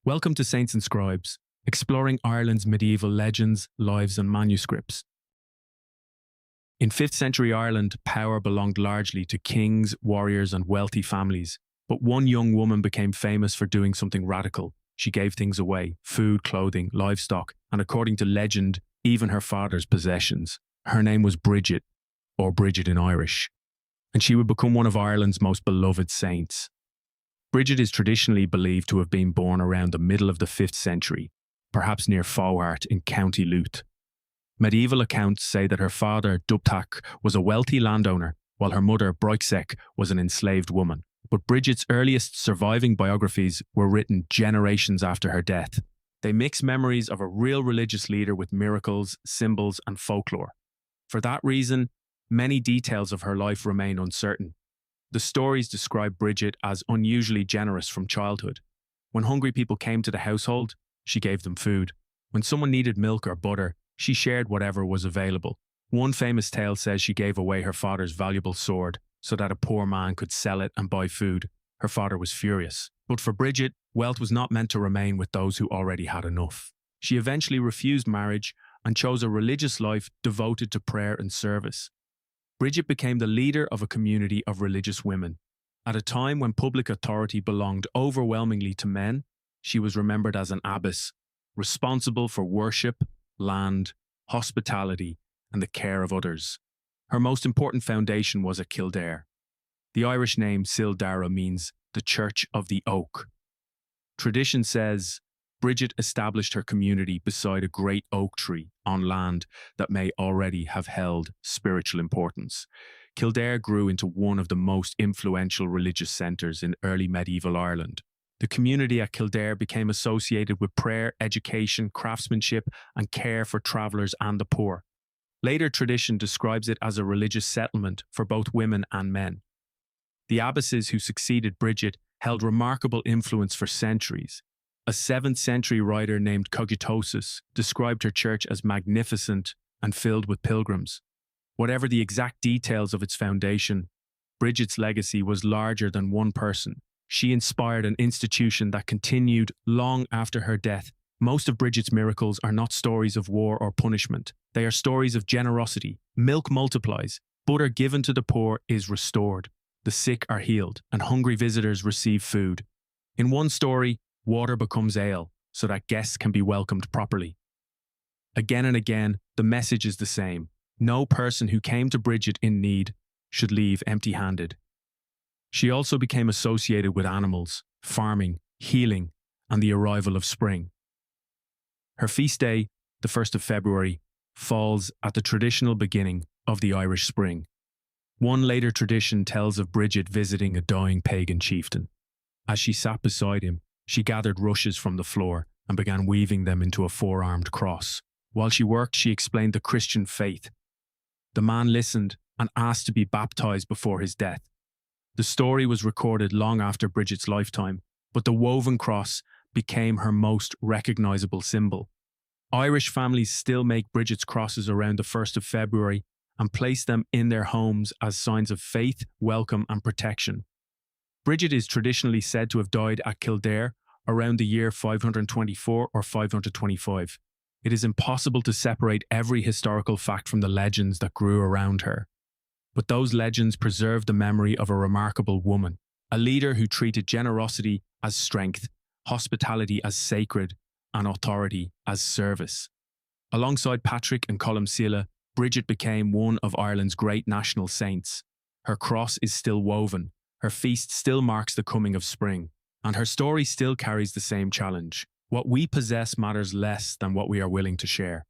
Welcome to Saints and Scribes, exploring Ireland's medieval legends, lives, and manuscripts. In 5th century Ireland, power belonged largely to kings, warriors, and wealthy families. But one young woman became famous for doing something radical. She gave things away: food, clothing, livestock, and according to legend, even her father's possessions. Her name was Bridget, or Brigid in Irish, and she would become one of Ireland's most beloved saints. Bridget is traditionally believed to have been born around the middle of the 5th century, perhaps near Faughart in County Louth. Medieval accounts say that her father, Dubthach, was a wealthy landowner, while her mother, Broicsec, was an enslaved woman. But Bridget's earliest surviving biographies were written generations after her death. They mix memories of a real religious leader with miracles, symbols, and folklore. For that reason, many details of her life remain uncertain. The stories describe Bridget as unusually generous from childhood. When hungry people came to the household, she gave them food. When someone needed milk or butter, she shared whatever was available. One famous tale says she gave away her father's valuable sword so that a poor man could sell it and buy food. Her father was furious. But for Bridget, wealth was not meant to remain with those who already had enough. She eventually refused marriage and chose a religious life devoted to prayer and service. Bridget became the leader of a community of religious women. At a time when public authority belonged overwhelmingly to men, she was remembered as an abbess, responsible for worship, land, hospitality, and the care of others. Her most important foundation was at Kildare. The Irish name Kildare means the Church of the Oak. Tradition says Bridget established her community beside a great oak tree on land that may already have held spiritual importance. Kildare grew into one of the most influential religious centres in early medieval Ireland. The community at Kildare became associated with prayer, education, craftsmanship, and care for travellers and the poor. Later tradition describes it as a religious settlement for both women and men. The abbesses who succeeded Bridget held remarkable influence for centuries. A 7th century writer named Cogitosus described her church as magnificent and filled with pilgrims. Whatever the exact details of its foundation, Bridget's legacy was larger than one person. She inspired an institution that continued long after her death. Most of Bridget's miracles are not stories of war or punishment. They are stories of generosity. Milk multiplies, butter given to the poor is restored, the sick are healed, and hungry visitors receive food. In one story, water becomes ale so that guests can be welcomed properly. Again and again, the message is the same. No person who came to Bridget in need should leave empty-handed. She also became associated with animals, farming, healing, and the arrival of spring. Her feast day, the 1st of February, falls at the traditional beginning of the Irish spring. One later tradition tells of Bridget visiting a dying pagan chieftain. As she sat beside him, she gathered rushes from the floor and began weaving them into a 4-armed cross. While she worked, she explained the Christian faith. The man listened and asked to be baptized before his death. The story was recorded long after Bridget's lifetime, but the woven cross became her most recognizable symbol. Irish families still make Bridget's crosses around the 1st of February and place them in their homes as signs of faith, welcome, and protection. Bridget is traditionally said to have died at Kildare around the year 524 or 525. It is impossible to separate every historical fact from the legends that grew around her. But those legends preserve the memory of a remarkable woman, a leader who treated generosity as strength, hospitality as sacred, and authority as service. Alongside Patrick and Colum Cille, Bridget became one of Ireland's great national saints. Her cross is still woven, her feast still marks the coming of spring, and her story still carries the same challenge. What we possess matters less than what we are willing to share.